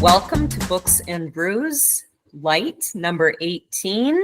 Welcome to Books and Brews, Light number 18.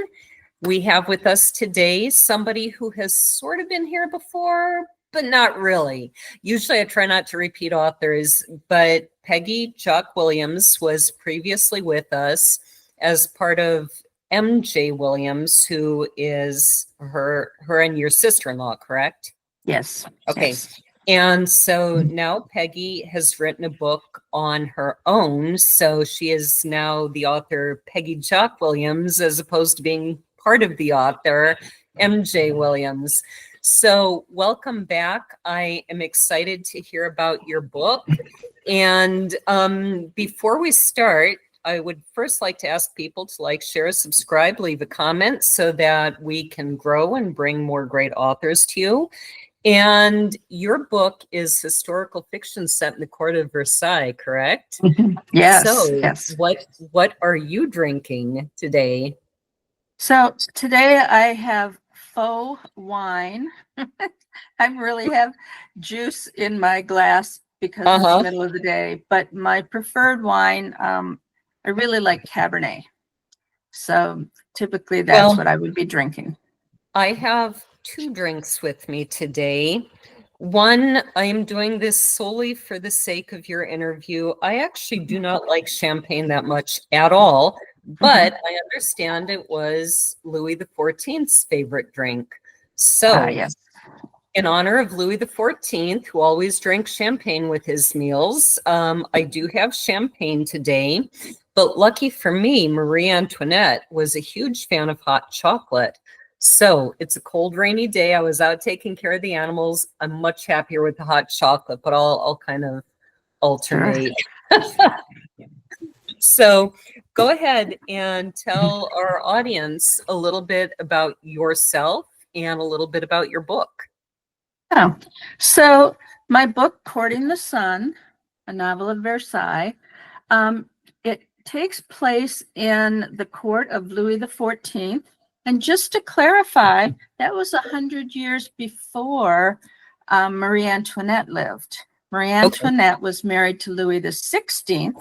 We have with us today somebody who has sort of been here before, but not really. Usually I try not to repeat authors, but Peggy Joque Williams was previously with us as part of MJ Williams, who is her and your sister-in-law, correct? Yes. Okay. Yes. And so now Peggy has written a book on her own. So she is now the author, Peggy Joque Williams, as opposed to being part of the author, MJ Williams. So welcome back. I am excited to hear about your book. And before we start, I would first like to ask people to like, share, subscribe, leave a comment so that we can grow and bring more great authors to you. And your book is historical fiction set in the court of Versailles, correct? Yes. So yes. what are you drinking today? So today I have faux wine. I really have juice in my glass because it's the middle of the day. But my preferred wine, I really like Cabernet. So typically that's what I would be drinking. I have two drinks with me today. One, I am doing this solely for the sake of your interview. I actually do not like champagne that much at all, but I understand it was Louis XIV's favorite drink. So yes. in honor of Louis XIV, who always drank champagne with his meals, I do have champagne today. But lucky for me, Marie Antoinette was a huge fan of hot chocolate. So it's a cold, rainy day. I was out taking care of the animals. I'm much happier with the hot chocolate, but I'll kind of alternate. Sure. So go ahead and tell our audience a little bit about yourself and a little bit about your book. Oh, so my book, Courting the Sun, a novel of Versailles, it takes place in the court of Louis XIV. And just to clarify, that was 100 years before Marie Antoinette lived. Marie Antoinette was married to Louis XVI,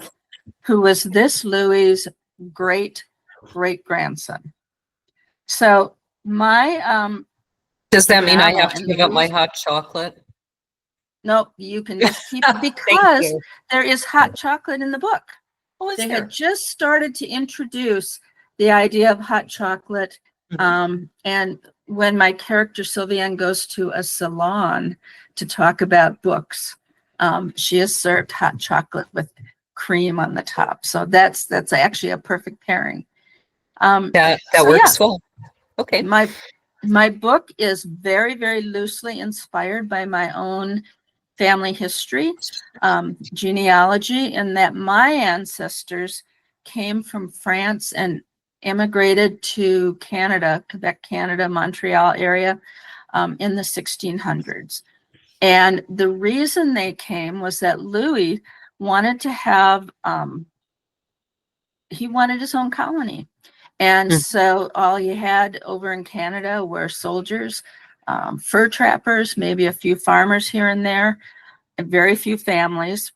who was this Louis's great-great-grandson. So my... Does that mean I have to give up my hot chocolate? Nope, you can just keep it because there is hot chocolate in the book. Oh, they had just started to introduce the idea of hot chocolate. And when my character Sylviane goes to a salon to talk about books, she is served hot chocolate with cream on the top. So that's actually a perfect pairing. That works well. Okay. My book is very, very loosely inspired by my own family history, genealogy, in that my ancestors came from France and immigrated to Canada, Quebec, Canada, Montreal area in the 1600s. And the reason they came was that Louis wanted to have, he wanted his own colony. And so all you had over in Canada were soldiers, fur trappers, maybe a few farmers here and there, and very few families.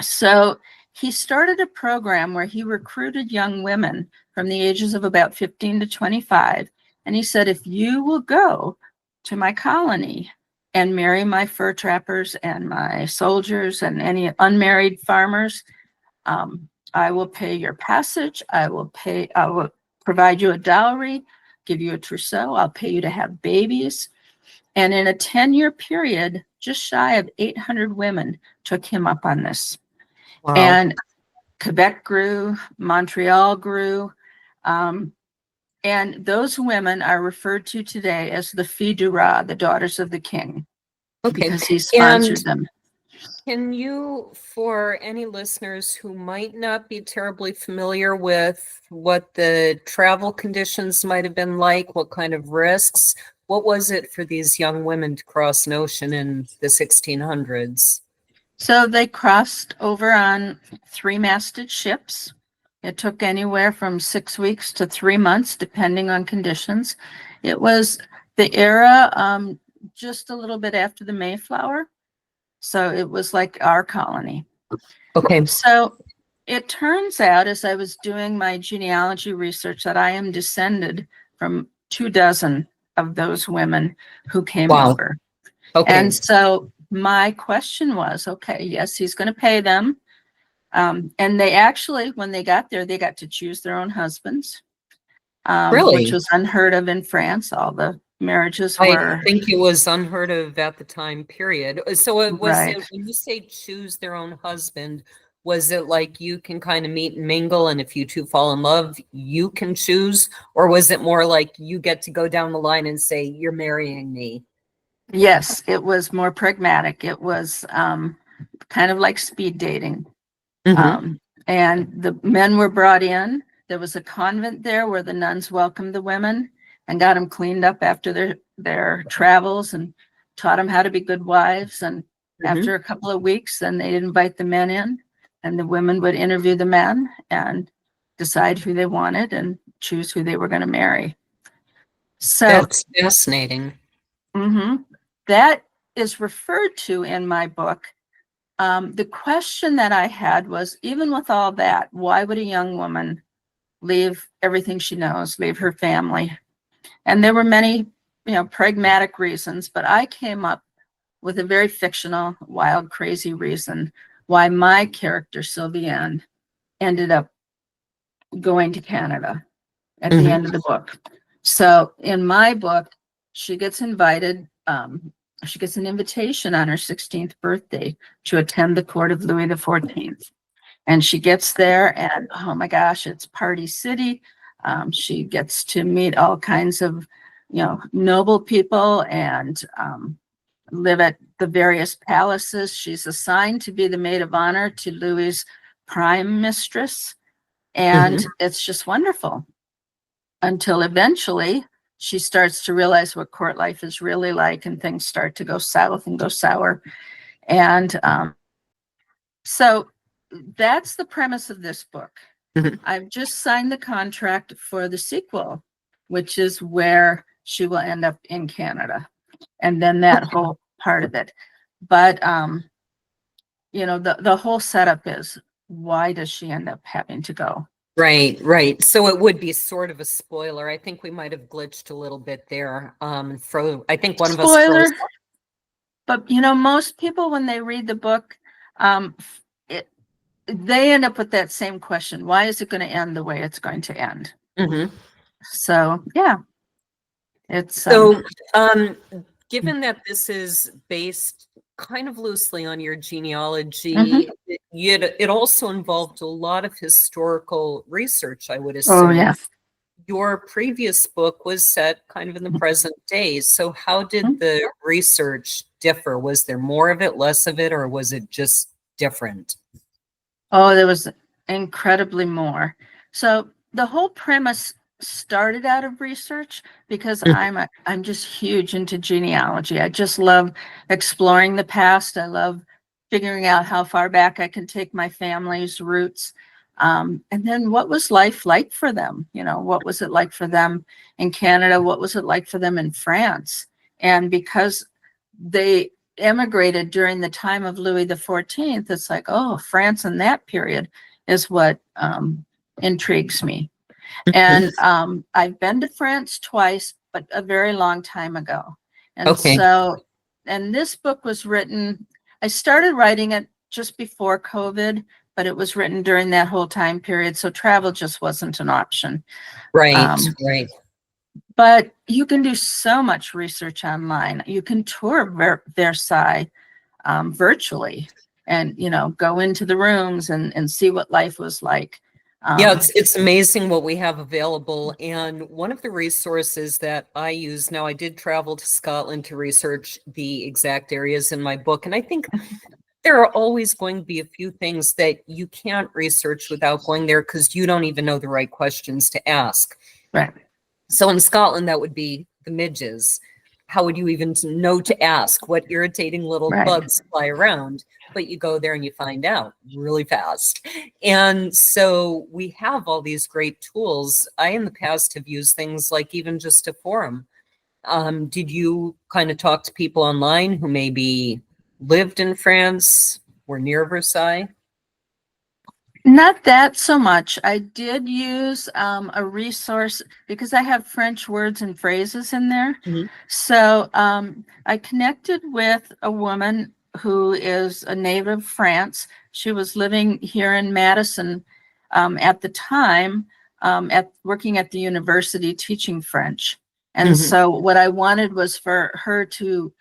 So he started a program where he recruited young women from the ages of about 15 to 25. And he said, if you will go to my colony and marry my fur trappers and my soldiers and any unmarried farmers, I will pay your passage. I will provide you a dowry, give you a trousseau. I'll pay you to have babies. And in a 10-year period, just shy of 800 women took him up on this. Wow. And Quebec grew, Montreal grew, and those women are referred to today as the filles du roi, the daughters of the king, because he sponsored them. Can you, for any listeners who might not be terribly familiar with what the travel conditions might have been like, what kind of risks, what was it for these young women to cross an ocean in the 1600s? So they crossed over on 3-masted ships. It took anywhere from 6 weeks to 3 months, depending on conditions. It was the era just a little bit after the Mayflower. So it was like our colony. Okay. So it turns out, as I was doing my genealogy research, that I am descended from 24 of those women who came Wow. over. Okay. And so my question was, okay, yes, he's going to pay them. And they actually, when they got there, they got to choose their own husbands, Really? which was unheard of in France. All the marriages I were think it was unheard of at the time period. So it was, right. when you say choose their own husband, was it like you can kind of meet and mingle, and if you two fall in love, you can choose? Or was it more like you get to go down the line and say, you're marrying me? Yes, it was more pragmatic. It was kind of like speed dating. Mm-hmm. And the men were brought in. There was a convent there where the nuns welcomed the women and got them cleaned up after their travels and taught them how to be good wives. And after a couple of weeks, then they'd invite the men in, and the women would interview the men and decide who they wanted and choose who they were going to marry. So That's fascinating. that is referred to in my book. The question that I had was, even with all that, why would a young woman leave everything she knows, leave her family? And there were many, pragmatic reasons, but I came up with a very fictional, wild, crazy reason why my character, Sylviane, ended up going to Canada at the end of the book. So in my book, she gets invited, she gets an invitation on her 16th birthday to attend the court of Louis XIV. And she gets there, and oh my gosh, it's Party City. She gets to meet all kinds of, noble people and live at the various palaces. She's assigned to be the maid of honor to Louis's prime mistress. And it's just wonderful until eventually she starts to realize what court life is really like, and things start to go south and go sour. And so that's the premise of this book. I've just signed the contract for the sequel, which is where she will end up in Canada, and then that whole part of it. But the whole setup is, why does she end up having to go? Right. So it would be sort of a spoiler. I think we might have glitched a little bit there. I think one of us Spoiler. froze. But most people, when they read the book, they end up with that same question: why is it going to end the way it's going to end? So yeah, it's so. Given that this is based kind of loosely on your genealogy, it also involved a lot of historical research, I would assume. Oh yeah. Your previous book was set kind of in the present day. So how did the research differ? Was there more of it, less of it, or was it just different? Oh, there was incredibly more. So the whole premise started out of research because I'm just huge into genealogy. I just love exploring the past. I love figuring out how far back I can take my family's roots. And then what was life like for them? What was it like for them in Canada? What was it like for them in France? And because they emigrated during the time of Louis XIV, it's like, oh, France in that period is what intrigues me. And I've been to France twice, but a very long time ago. And so, and this book was written, I started writing it just before COVID, but it was written during that whole time period. So travel just wasn't an option. Right. But you can do so much research online. You can tour Versailles virtually and, go into the rooms and see what life was like. Yeah, it's amazing what we have available. And one of the resources that I use now, I did travel to Scotland to research the exact areas in my book. And I think there are always going to be a few things that you can't research without going there because you don't even know the right questions to ask. Right. So in Scotland, that would be the midges. How would you even know to ask what irritating little bugs fly around? But you go there and you find out really fast. And so we have all these great tools. I, in the past, have used things like even just a forum. Did you kind of talk to people online who maybe lived in France or near Versailles? Not that so much. I did use a resource because I have French words and phrases in there. Mhm. So I connected with a woman who is a native of France. She was living here in Madison at the time, at working at the university teaching French. And Mhm. so what I wanted was for her to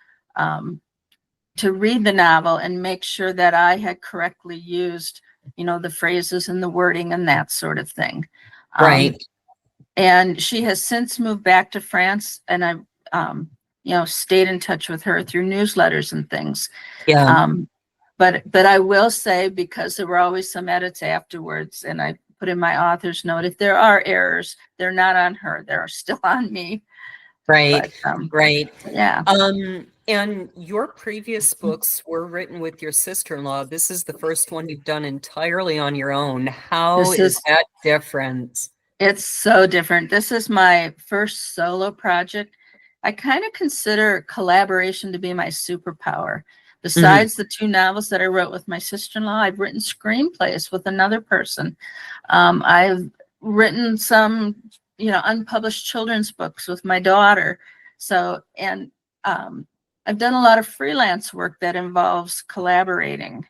read the novel and make sure that I had correctly used, the phrases and the wording and that sort of thing. Right. And she has since moved back to France, and I, stayed in touch with her through newsletters and things. Yeah. But I will say, because there were always some edits afterwards, and I put in my author's note, if there are errors, they're not on her, they're still on me. Right. But Right. yeah. And your previous books were written with your sister-in-law. This is the first one you've done entirely on your own. How This is is that different? It's so different. This is my first solo project. I kind of consider collaboration to be my superpower. Mhm. Besides the two novels that I wrote with my sister-in-law, I've written screenplays with another person. I've written some, unpublished children's books with my daughter. So, and I've done a lot of freelance work that involves collaborating.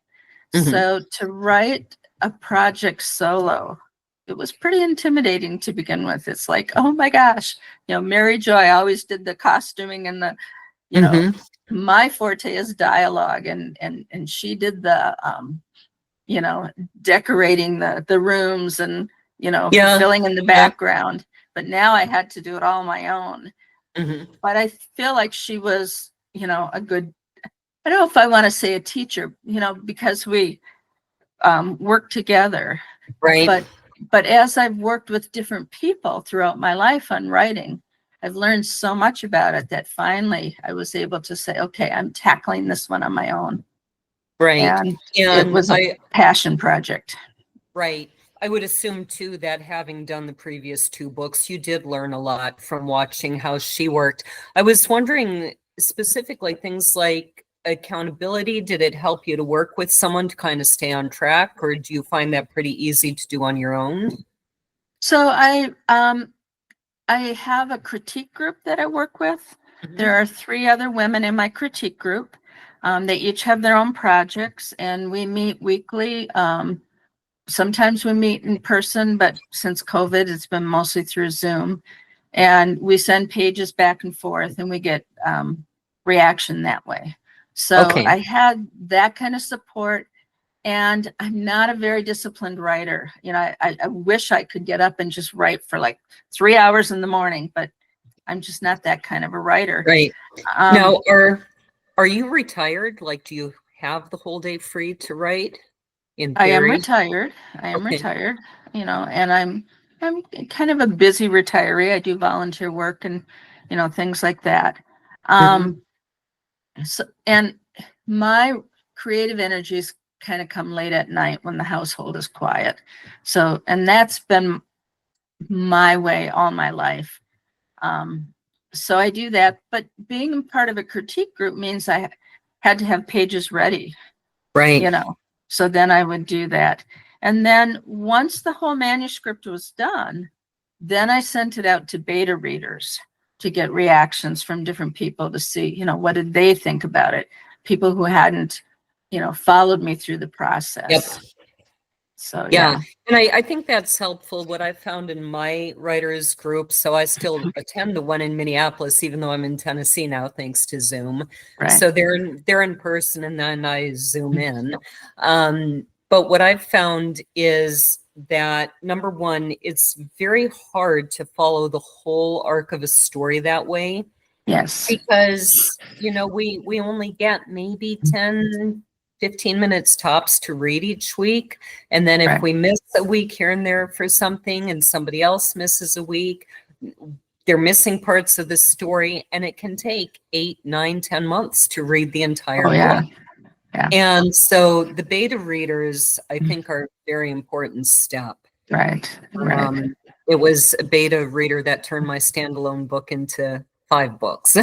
Mhm. So to write a project solo, it was pretty intimidating to begin with. It's like, oh my gosh, Mary Joy always did the costuming and the, you know, Mhm. my forte is dialogue, and she did the you know, decorating the rooms and, Yeah. filling in the Yeah. background. But now I had to do it all on my own. Mhm. But I feel like she was, a good, I don't know if I want to say a teacher, because we work together. Right. But as I've worked with different people throughout my life on writing, I've learned so much about it that finally I was able to say, okay, I'm tackling this one on my own. Right. And it And was a passion project. right. I would assume too that having done the previous two books, you did learn a lot from watching how she worked. I was wondering specifically things like accountability. Did it help you to work with someone to kind of stay on track, or do you find that pretty easy to do on your own? So I have a critique group that I work with. Mhm. There are 3 other women in my critique group. They each have their own projects, and we meet weekly. Sometimes we meet in person, but since COVID, it's been mostly through Zoom. And we send pages back and forth, and we get reaction that way. So Okay. I had that kind of support. And I'm not a very disciplined writer. I wish I could get up and just write for like 3 hours in the morning, but I'm just not that kind of a writer. Right. Um, Now, are you retired? Like, do you have the whole day free to write in I am theory? retired. I am Okay. retired, and I'm kind of a busy retiree. I do volunteer work and, things like that. Mhm. And my creative energies kind of come late at night when the household is quiet. So, and that's been my way all my life. Um, so I do that, but being part of a critique group means I had to have pages ready, Right. you know. So then I would do that. And then once the whole manuscript was done, then I sent it out to beta readers to get reactions from different people to see, what did they think about it? People who hadn't, followed me through the Yep. process. So Yeah. yeah, And I think that's helpful. What I've found in my writers group, so I still attend the one in Minneapolis, even though I'm in Tennessee now, thanks to Zoom. right. So they're in person and then I Zoom in. But what I've found is that number one, it's very hard to follow the whole arc of a story that way Yes. because we only get maybe 10-15 minutes tops to read each week, and then if Right. we miss a week here and there for something and somebody else misses a week, they're missing parts of the story, and it can take 8, 9, 10 months to read the Oh entire yeah. book. Yeah. And so the beta readers, I think, are a very important step. Right. Right. It was a beta reader that turned my standalone book into 5 books.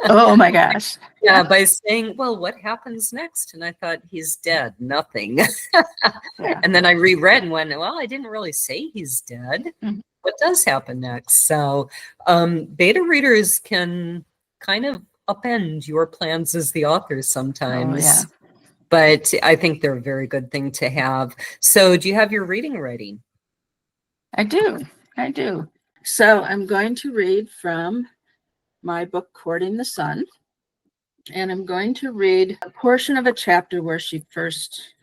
Oh my gosh. Yeah, by saying, well, what happens next? And I thought, he's dead, nothing. Yeah. And then I reread and went, well, I didn't really say he's dead. Mhm. What does happen next? So beta readers can kind of upend your plans as the author sometimes. Oh, yeah. But I think they're a very good thing to have. So do you have your reading ready? I do. I do. So I'm going to read from my book, Courting the Sun. And I'm going to read a portion of a chapter where she first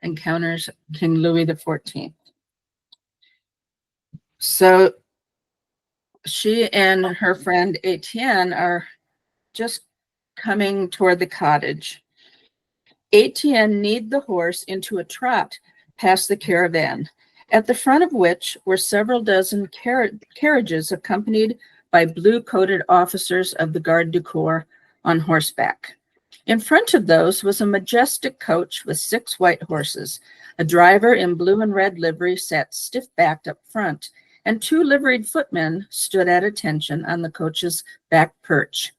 encounters King Louis XIV. So she and her friend Etienne are just coming toward the cottage. Etienne kneed the horse into a trot past the caravan, at the front of which were several dozen carriages accompanied by blue-coated officers of the Garde du Corps on horseback. In front of those was a majestic coach with 6 white horses. A driver in blue and red livery sat stiff-backed up front, and 2 liveried footmen stood at attention on the coach's back perch.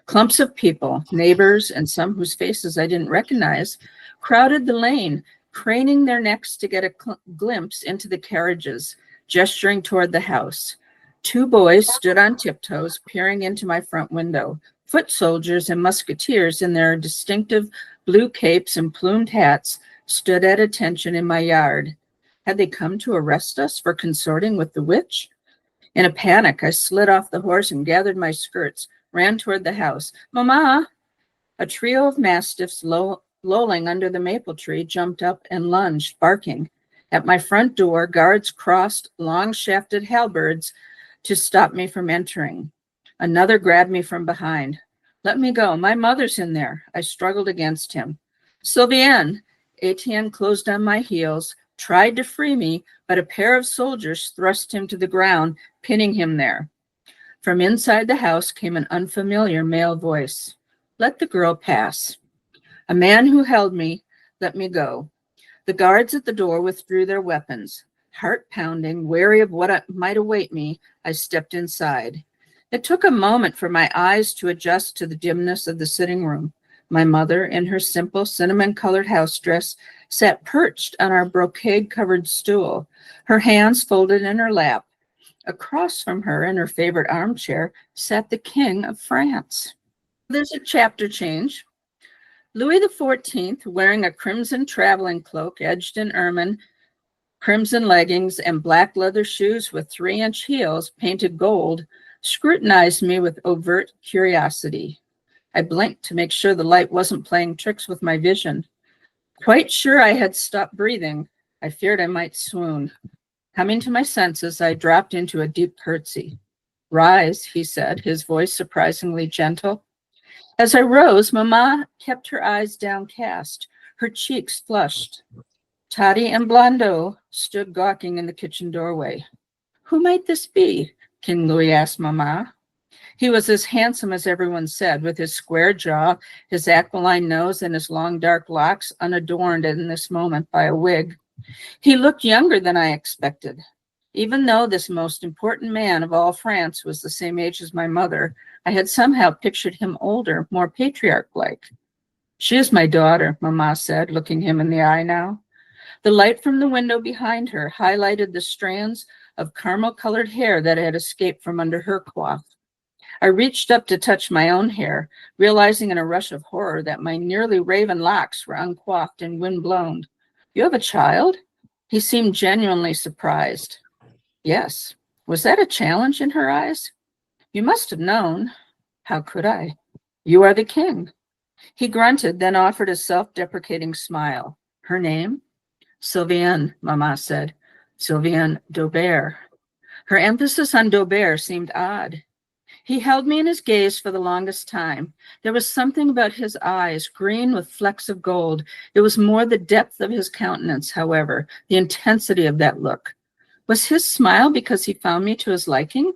Clumps of people, neighbors, and some whose faces I didn't recognize, crowded the lane, craning their necks to get a glimpse into the carriages, gesturing toward the house. 2 boys stood on tiptoes, peering into my front window. Foot soldiers and musketeers in their distinctive blue capes and plumed hats stood at attention in my yard. Had they come to arrest us for consorting with the witch? In a panic, I slid off the horse and gathered my skirts, ran toward the house. Mama! A trio of mastiffs lolling under the maple tree jumped up and lunged, barking. At my front door, guards crossed long-shafted halberds to stop me from entering. Another grabbed me from behind. Let me go. My mother's in there. I struggled against him. Sylvienne! Etienne closed on my heels, tried to free me, but a pair of soldiers thrust him to the ground, pinning him there. From inside the house came an unfamiliar male voice. Let the girl pass. A man who held me let me go. The guards at the door withdrew their weapons. Heart pounding, wary of what might await me, I stepped inside. It took a moment for my eyes to adjust to the dimness of the sitting room. My mother, in her simple cinnamon-colored house dress, sat perched on our brocade-covered stool, her hands folded in her lap. Across from her, in her favorite armchair, sat the King of France. There's a chapter change. Louis XIV, wearing a crimson traveling cloak edged in ermine, crimson leggings, and black leather shoes with 3-inch heels painted gold, scrutinized me with overt curiosity. I blinked to make sure the light wasn't playing tricks with my vision. Quite sure I had stopped breathing, I feared I might swoon. Coming to my senses, I dropped into a deep curtsy. Rise, he said, his voice surprisingly gentle. As I rose, Mamma kept her eyes downcast, her cheeks flushed. Toddy and Blondeau stood gawking in the kitchen doorway. Who might this be? King Louis asked Mamma. He was as handsome as everyone said, with his square jaw, his aquiline nose, and his long dark locks unadorned in this moment by a wig. He looked younger than I expected. Even though this most important man of all France was the same age as my mother, I had somehow pictured him older, more patriarch-like. She is my daughter, Mamma said, looking him in the eye now. The light from the window behind her highlighted the strands of caramel-colored hair that had escaped from under her coif. I reached up to touch my own hair, realizing in a rush of horror that my nearly raven locks were uncoiffed and windblown. You have a child? He seemed genuinely surprised. Yes. Was that a challenge in her eyes? You must have known. How could I? You are the king. He grunted, then offered a self-deprecating smile. Her name? Sylvienne, Mamma said. Sylvienne d'Aubert. Her emphasis on d'Aubert seemed odd. He held me in his gaze for the longest time. There was something about his eyes, green with flecks of gold. It was more the depth of his countenance, however, the intensity of that look. Was his smile because he found me to his liking?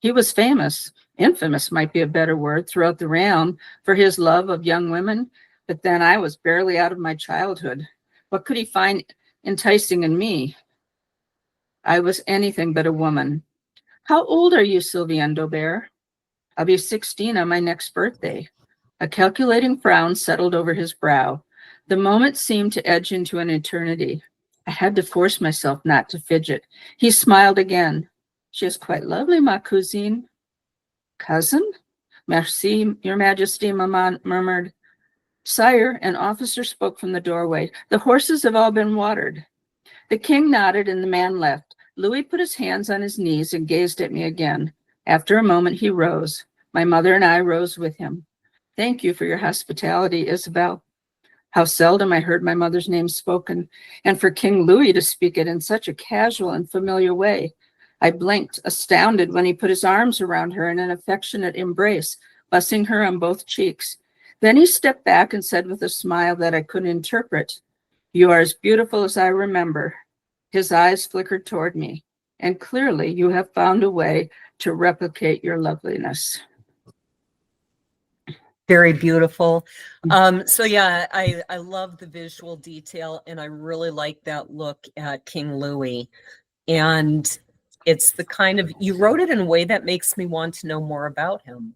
He was famous, infamous might be a better word, throughout the realm for his love of young women, but then I was barely out of my childhood. What could he find enticing in me? I was anything but a woman. How old are you, Sylvienne d'Aubert? I'll be 16 on my next birthday. A calculating frown settled over his brow. The moment seemed to edge into an eternity. I had to force myself not to fidget. He smiled again. She is quite lovely, ma cousine. Cousin? Merci, your majesty, maman murmured. Sire, an officer spoke from the doorway. The horses have all been watered. The king nodded and the man left. Louis put his hands on his knees and gazed at me again. After a moment, he rose. My mother and I rose with him. Thank you for your hospitality, Isabel. How seldom I heard my mother's name spoken, and for King Louis to speak it in such a casual and familiar way. I blinked, astounded, when he put his arms around her in an affectionate embrace, bussing her on both cheeks. Then he stepped back and said with a smile that I couldn't interpret, "You are as beautiful as I remember." His eyes flickered toward me, and clearly you have found a way to replicate your loveliness. Very beautiful. So yeah, I love the visual detail, and I really like that look at King Louis. And it's the kind of, you wrote it in a way that makes me want to know more about him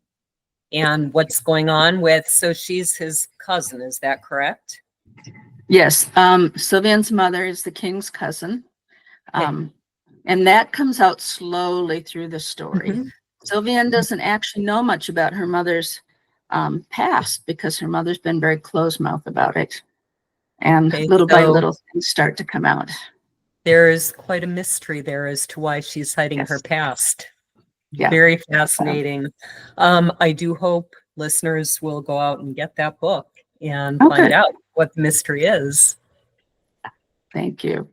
and what's going on with, so she's his cousin, is that correct? Yes, Sylvian's mother is the king's cousin. And that comes out slowly through the story. Mm-hmm. Sylvian doesn't actually know much about her mother's past because her mother's been very close-mouthed about it. And little by little things start to come out. There's quite a mystery there as to why she's hiding her past. Yeah. Very fascinating. I do hope listeners will go out and get that book and find out what the mystery is. Thank you.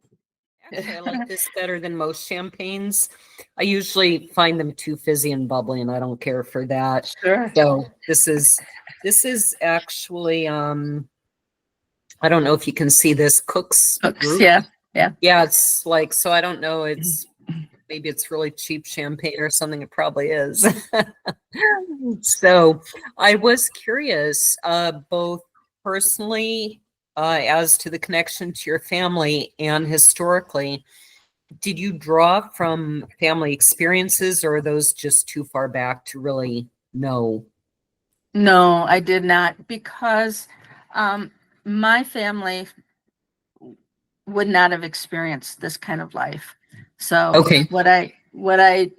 Actually, I like this better than most champagnes. I usually find them too fizzy and bubbly, and I don't care for that. Sure. So this is actually I don't know if you can see this, Cook's Group. Yeah, it's like, so I don't know, it's maybe it's really cheap champagne or something. It probably is. So I was curious, both personally, as to the connection to your family and historically, did you draw from family experiences, or are those just too far back to really know? No, I did not, because my family would not have experienced this kind of life. So what I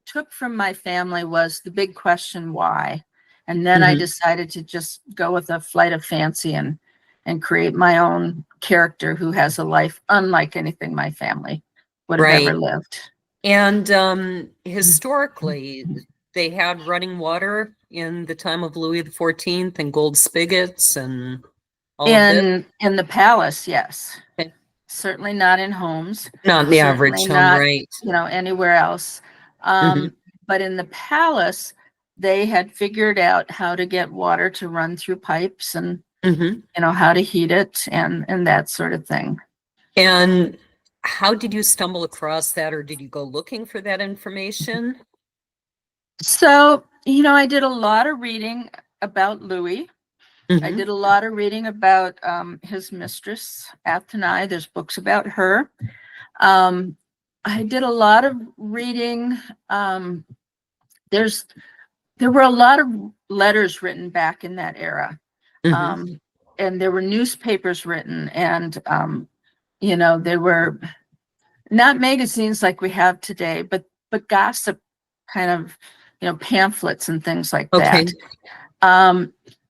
took from my family was the big question, why? And then I decided to just go with a flight of fancy and create my own character who has a life unlike anything my family would have ever lived. And historically, they had running water in the time of Louis XIV and gold spigots and all in the palace, yes. Okay. Certainly not in homes. Not the average home, right? You know, anywhere else. But in the palace, they had figured out how to get water to run through pipes and you know, how to heat it and that sort of thing. And how did you stumble across that, or did you go looking for that information? So, you know, I did a lot of reading about Louis. I did a lot of reading about his mistress, Athenai. There's books about her. I did a lot of reading. There were a lot of letters written back in that era. And there were newspapers written, and you know, there were not magazines like we have today, but gossip kind of, you know, pamphlets and things like that.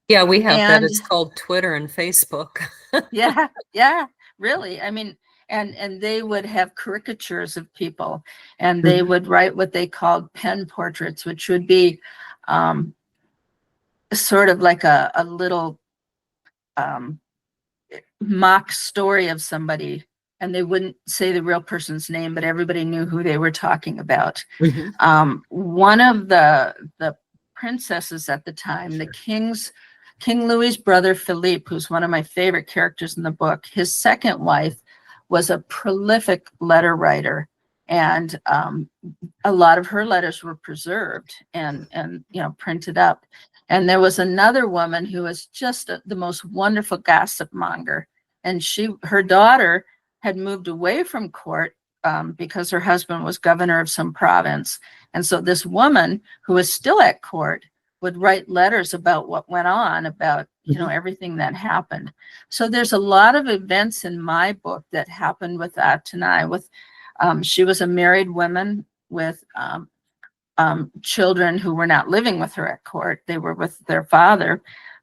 Yeah, we have that. It's called Twitter and Facebook. yeah, really. I mean, and they would have caricatures of people, and they would write what they called pen portraits, which would be sort of like a little mock story of somebody, and they wouldn't say the real person's name, but everybody knew who they were talking about. One of the princesses at the time, King Louis's brother Philippe, who's one of my favorite characters in the book, his second wife was a prolific letter writer, and a lot of her letters were preserved and you know, printed up. And there was another woman who was just the most wonderful gossip monger, and her daughter had moved away from court because her husband was governor of some province. And so this woman who was still at court would write letters about what went on, about, you know, everything that happened. So there's a lot of events in my book that happened with Atenai. She was a married woman with children who were not living with her at court. They were with their father,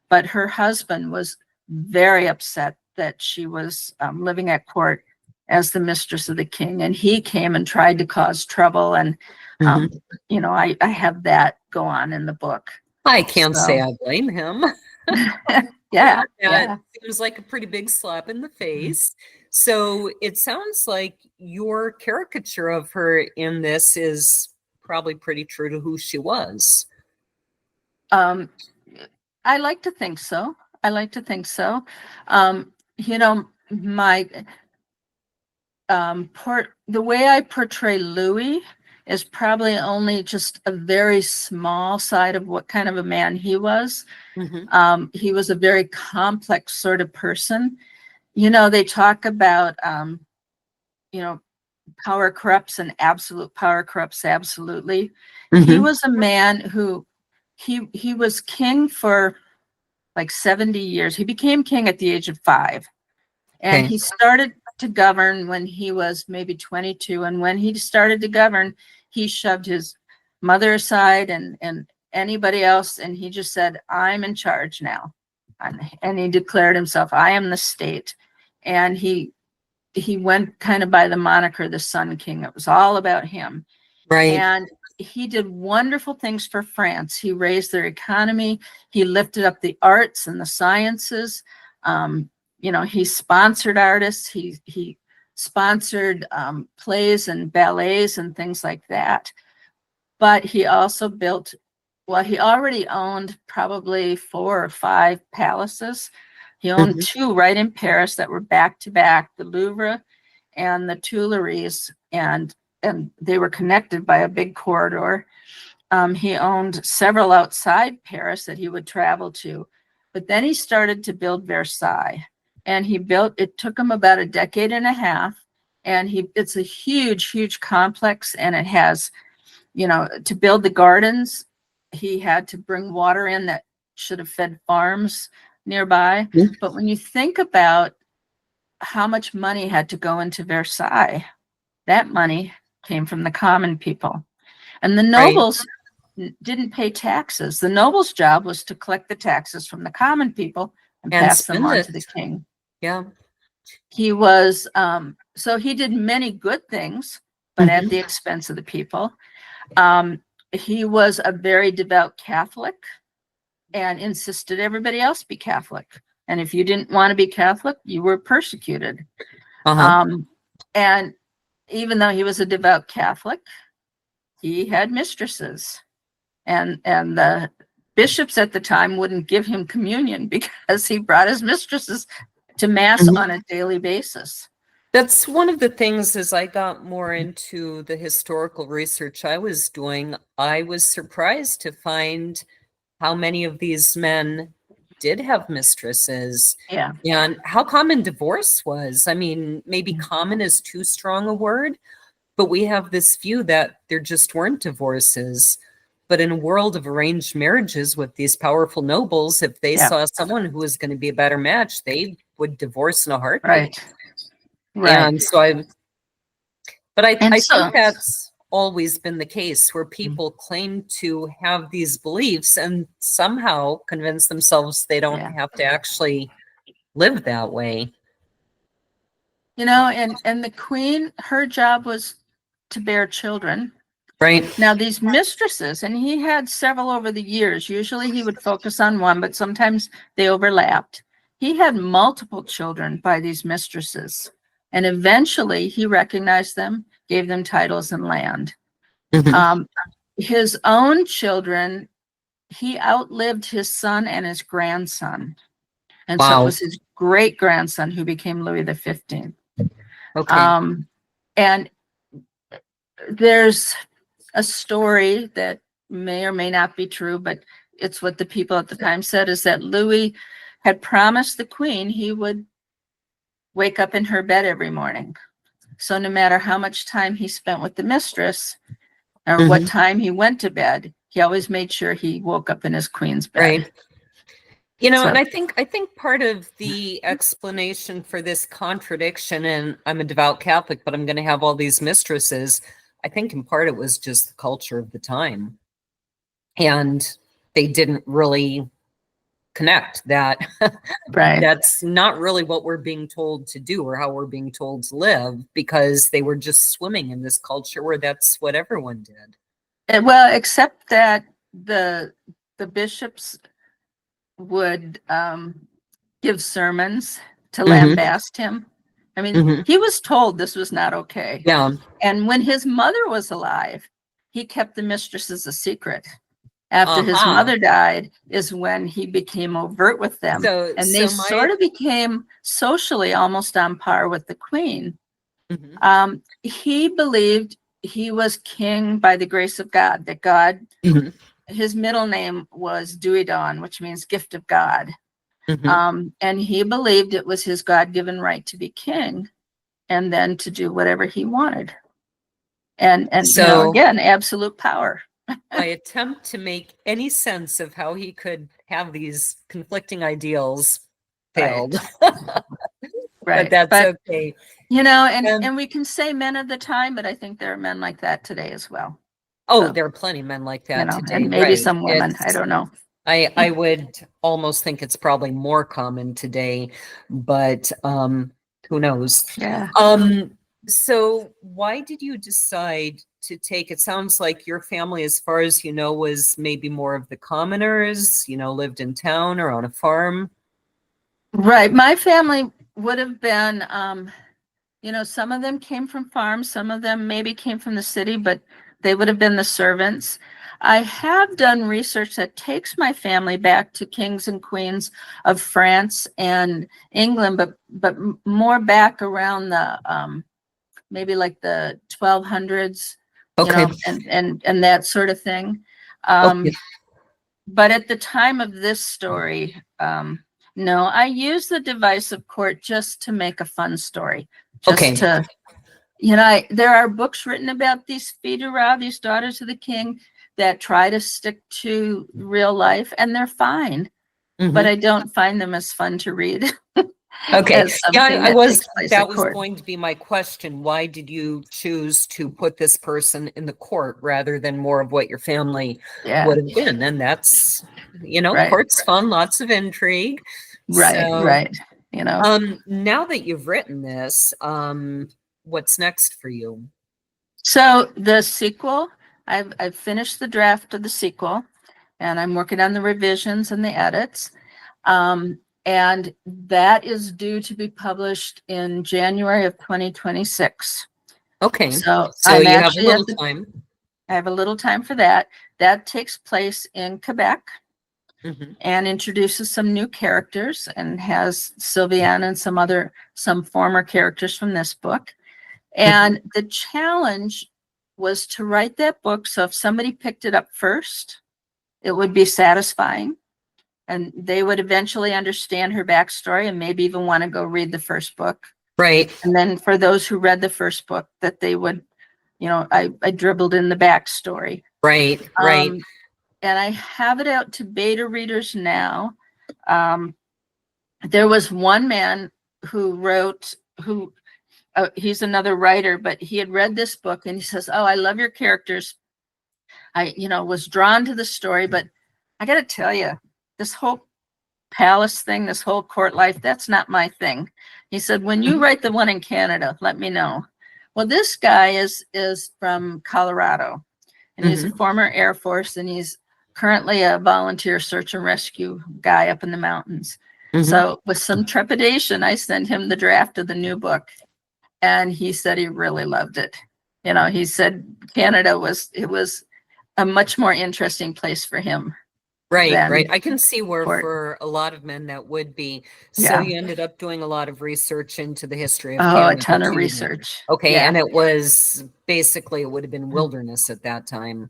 but her husband was very upset that she was living at court as the mistress of the king. And he came and tried to cause trouble. And, you know, I have that go on in the book. I can't say I blame him. Yeah. That seems like a pretty big slap in the face. So it sounds like your caricature of her in this is probably pretty true to who she was. I like to think so. You know, the way I portray Louis is probably only just a very small side of what kind of a man he was. He was a very complex sort of person. You know, they talk about, you know, power corrupts and absolute power corrupts absolutely. He was a man who, he was king for like 70 years. He became king at the age of 5. And he started to govern when he was maybe 22. And when he started to govern, he shoved his mother aside and anybody else. And he just said, I'm in charge now. And he declared himself, I am the state. And he went kind of by the moniker, the Sun King. It was all about him. Right. And he did wonderful things for France. He raised their economy. He lifted up the arts and the sciences. You know, he sponsored artists. He sponsored plays and ballets and things like that. But he also built, well, he already owned probably 4 or 5 palaces. He owned 2 right in Paris that were back to back, the Louvre and the Tuileries, and they were connected by a big corridor. He owned several outside Paris that he would travel to. But then he started to build Versailles. And it took him about a decade and a half. And it's a huge, huge complex. And it has, you know, to build the gardens, he had to bring water in that should have fed farms nearby. But when you think about how much money had to go into Versailles, that money came from the common people. And the nobles didn't pay taxes. The nobles' job was to collect the taxes from the common people and pass them on to the king. Yeah. He was, so he did many good things, but at the expense of the people. He was a very devout Catholic and insisted everybody else be Catholic. And if you didn't want to be Catholic, you were persecuted. And even though he was a devout Catholic, he had mistresses. And the bishops at the time wouldn't give him communion because he brought his mistresses to mass on a daily basis. That's one of the things as I got more into the historical research I was doing, I was surprised to find how many of these men did have mistresses. Yeah. And how common divorce was. I mean, maybe common is too strong a word, but we have this view that there just weren't divorces. But in a world of arranged marriages with these powerful nobles, if they saw someone who was going to be a better match, they would divorce in a heartbeat. And so I think that's always been the case, where people claim to have these beliefs and somehow convince themselves they don't have to actually live that way. You know, and the queen, her job was to bear children. Right. Now, these mistresses, and he had several over the years. Usually he would focus on one, but sometimes they overlapped. He had multiple children by these mistresses. And eventually he recognized them, gave them titles and land. His own children, he outlived his son and his grandson. And so it was his great grandson who became Louis XV. And there's a story that may or may not be true, but it's what the people at the time said, is that Louis had promised the queen he would wake up in her bed every morning. So no matter how much time he spent with the mistress or what time he went to bed, he always made sure he woke up in his queen's bed. Right. You know, So- and I think part of the explanation for this contradiction, and I'm a devout Catholic, but I'm going to have all these mistresses, I think in part it was just the culture of the time. And they didn't really connect that Right. that's not really what we're being told to do or how we're being told to live, because they were just swimming in this culture where that's what everyone did. Well, except that the bishops would give sermons to lambast him. I mean, he was told this was not okay. Yeah. And when his mother was alive, he kept the mistresses a secret. After his mother died is when he became overt with them. And they sort of became socially almost on par with the queen. He believed he was king by the grace of God, that God, his middle name was Duidon, which means gift of God. And he believed it was his God-given right to be king and then to do whatever he wanted. And so, you know, again, absolute power. My attempt to make any sense of how he could have these conflicting ideals failed. Right. But that's okay. You know, and we can say men of the time, but I think there are men like that today as well. Oh, there are plenty of men like that today. And maybe some women. I don't know. I would almost think it's probably more common today, but who knows? Yeah. So why did you decide to take, it sounds like your family, as far as you know, was maybe more of the commoners, you know, lived in town or on a farm? Right. My family would have been, you know, some of them came from farms, some of them maybe came from the city, but they would have been the servants. I have done research that takes my family back to kings and queens of France and England, but more back around the maybe like the 1200s, you know, and that sort of thing. But at the time of this story, no, I use the device of court just to make a fun story. Just to, you know, there are books written about these Fidura, these daughters of the king, that try to stick to real life, and they're fine. But I don't find them as fun to read. Okay. Yeah, that was going to be my question. Why did you choose to put this person in the court rather than more of what your family would have been? And that's, you know, court's fun, lots of intrigue. Right. You know. Now that you've written this, what's next for you? So the sequel, I've finished the draft of the sequel, and I'm working on the revisions and the edits. And that is due to be published in January of 2026. Okay. So you have a little time. I have a little time for that. That takes place in Quebec and introduces some new characters and has Sylviane and some former characters from this book. And the challenge was to write that book so if somebody picked it up first, it would be satisfying. And they would eventually understand her backstory and maybe even want to go read the first book. Right. And then for those who read the first book, that they would, you know, I dribbled in the backstory. Right. And I have it out to beta readers now. There was one man who wrote, he's another writer, but he had read this book and he says, "Oh, I love your characters. I, you know, was drawn to the story, but I got to tell you, this whole palace thing, this whole court life, that's not my thing." He said, "When you write the one in Canada, let me know." Well, this guy is from Colorado, and he's a former Air Force, and he's currently a volunteer search and rescue guy up in the mountains. So with some trepidation, I sent him the draft of the new book, and he said he really loved it. You know, he said Canada was a much more interesting place for him. Right. I can see where for a lot of men that would be. So you ended up doing a lot of research into the history of Canada. A ton of research. Okay, and it was basically, it would have been wilderness at that time.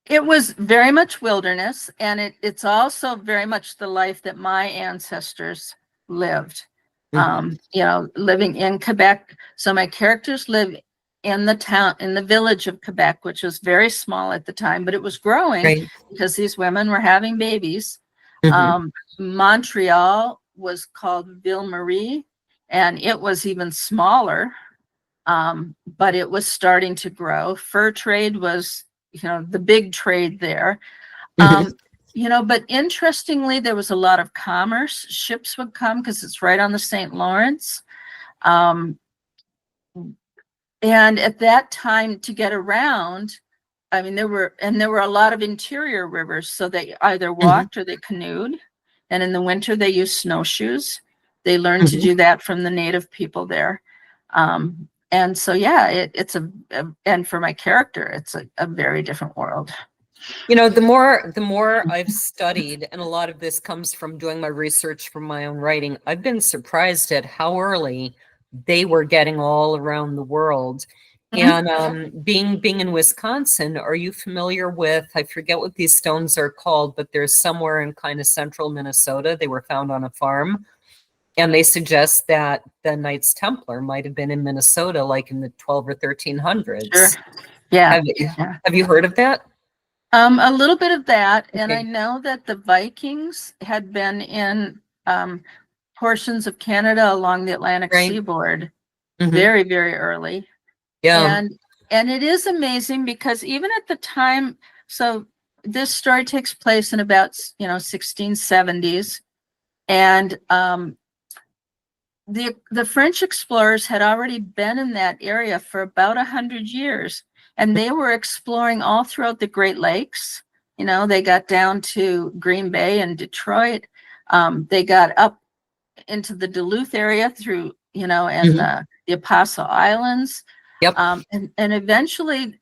It was very much wilderness, and it's also very much the life that my ancestors lived. Living in Quebec. So my characters live in the town, in the village of Quebec, which was very small at the time, but it was growing Right. because these women were having babies. Mm-hmm. Montreal was called Ville Marie, and it was even smaller, but it was starting to grow. Fur trade was, the big trade there. Mm-hmm. But interestingly, there was a lot of commerce. Ships would come because it's right on the St. Lawrence. Um, and at that time, to get around, I mean, there were a lot of interior rivers, so they either walked or they canoed. And in the winter, they used snowshoes. They learned to Mm-hmm. do that from the native people there. And so, yeah, and for my character, it's a very different world. The more I've studied, and a lot of this comes from doing my research for my own writing, I've been surprised at how early they were getting all around the world. Mhm. And being in Wisconsin, are you familiar with, I forget what these stones are called, but they're somewhere in kind of central Minnesota. They were found on a farm. And they suggest that the Knights Templar might have been in Minnesota, like in the 12 or 1300s. Sure. Yeah. Have you heard of that? A little bit of that. And I Okay. know that the Vikings had been in portions of Canada along the Atlantic Right. seaboard Mhm. very, very early. Yeah. And it is amazing because even at the time, so this story takes place in about 1670s, and the French explorers had already been in that area for about 100 years, and they were exploring all throughout the Great Lakes. They got down to Green Bay and Detroit. They got up into the Duluth area through, and the Apostle Islands. Yep. And eventually,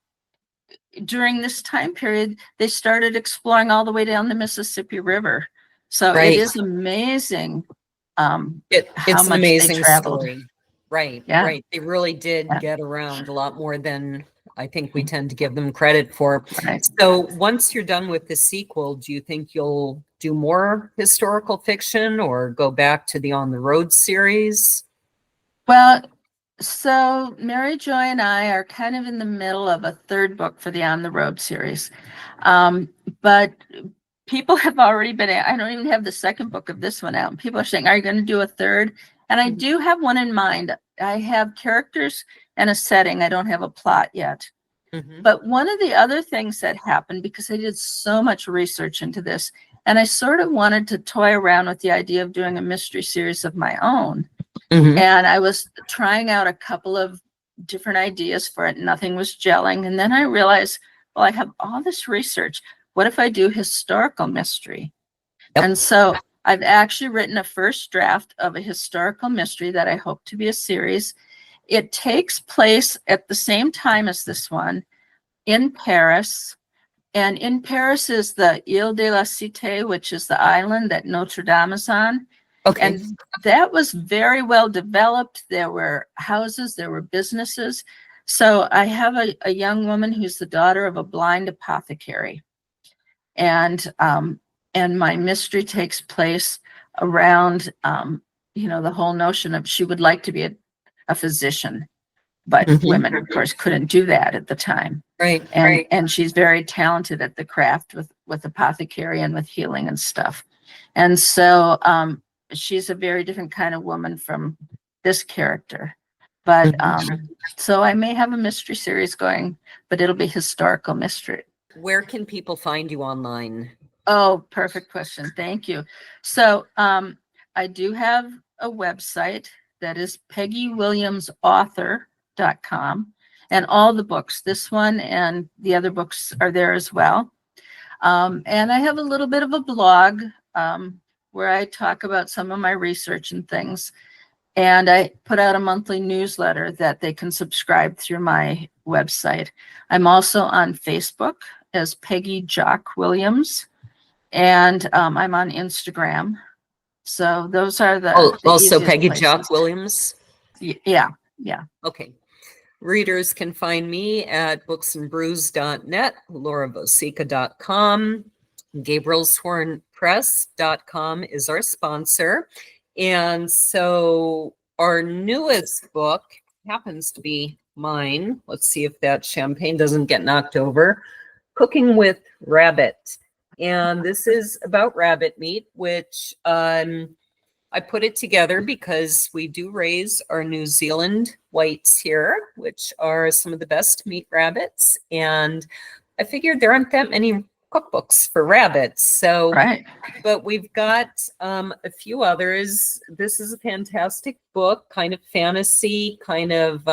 during this time period, they started exploring all the way down the Mississippi River. So it is amazing how It's an much they amazing traveled. story. Right. Yeah. Right. They really did Yeah. get around a lot more than I think we tend to give them credit for. Right. So once you're done with the sequel, do you think you'll do more historical fiction or go back to the On the Road series? Well, so Mary Joy and I are kind of in the middle of a third book for the On the Road series. But people have already been, I don't even have the second book of this one out. People are saying, are you going to do a third? And I do have one in mind. I have characters and a setting. I don't have a plot yet. But one of the other things that happened, because I did so much research into this, and I sort of wanted to toy around with the idea of doing a mystery series of my own. And I was trying out a couple of different ideas for it. Nothing was gelling. And then I realized, well, I have all this research. What if I do historical mystery? Yep. And so I've actually written a first draft of a historical mystery that I hope to be a series. It takes place at the same time as this one in Paris. And in Paris is the Ile de la Cité, which is the island that Notre Dame is on. Okay. And that was very well developed. There were houses, there were businesses. So I have a young woman who's the daughter of a blind apothecary. And my mystery takes place around, the whole notion of she would like to be a physician, but women, of course, couldn't do that at the time. Right. And she's very talented at the craft with apothecary and with healing and stuff. And so she's a very different kind of woman from this character. But so I may have a mystery series going, but it'll be historical mystery. Where can people find you online? Oh, perfect question. Thank you. So I do have a website that is peggywilliamsauthor.com, and all the books, this one and the other books, are there as well. And I have a little bit of a blog where I talk about some of my research and things. And I put out a monthly newsletter that they can subscribe through my website. I'm also on Facebook as Peggy Joque Williams, and I'm on Instagram. So those are the also Peggy places. Joque Williams. Yeah. Okay. Readers can find me at booksandbrews.net, lauravosica.com, GabrielSwornPress.com is our sponsor. And so our newest book happens to be mine. Let's see if that champagne doesn't get knocked over. Cooking with Rabbit. And this is about rabbit meat, which I put it together because we do raise our New Zealand whites here, which are some of the best meat rabbits. And I figured there aren't that many cookbooks for rabbits. So, Right. but we've got a few others. This is a fantastic book, kind of fantasy, kind of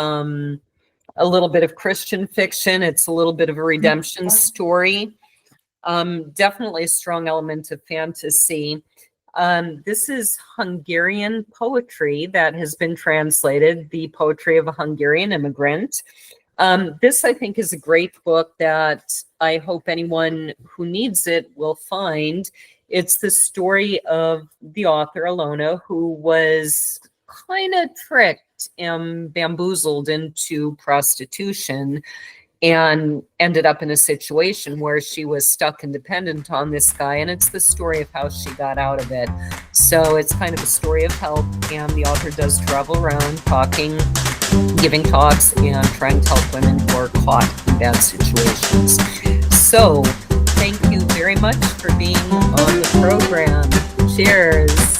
a little bit of Christian fiction. It's a little bit of a redemption story. Definitely a strong element of fantasy. This is Hungarian poetry that has been translated, the poetry of a Hungarian immigrant. This, I think, is a great book that I hope anyone who needs it will find. It's the story of the author, Alona, who was kind of tricked and bamboozled into prostitution and ended up in a situation where she was stuck and dependent on this guy. And it's the story of how she got out of it. So it's kind of a story of help. And the author does travel around talking, giving talks, and trying to help women who are caught in bad situations. So thank you very much for being on the program. Cheers.